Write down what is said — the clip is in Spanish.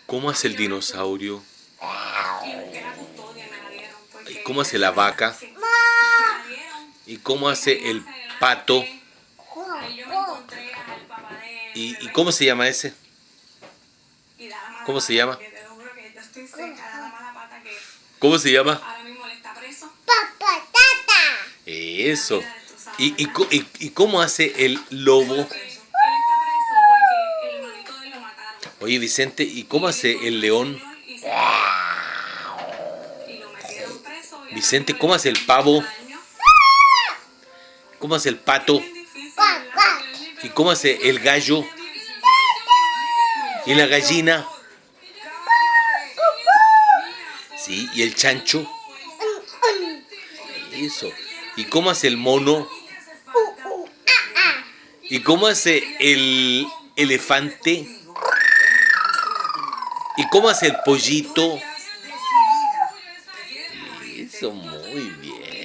¿Cómo hace el dinosaurio? ¿Y cómo hace la vaca? ¿Y cómo hace el pato? ¿Y cómo se llama ese? ¿Cómo se llama? ¿Cómo se llama? Eso. ¿Y cómo hace el lobo? Oye, Vicente, ¿y cómo hace el león? Vicente, ¿cómo hace el pavo? ¿Cómo hace el pato? ¿Y cómo hace el gallo? ¿Y la gallina? Sí, ¿y el chancho? Eso. ¿Y cómo hace el mono? ¿Y cómo hace el elefante? ¿Y cómo hace el pollito? Eso, muy bien.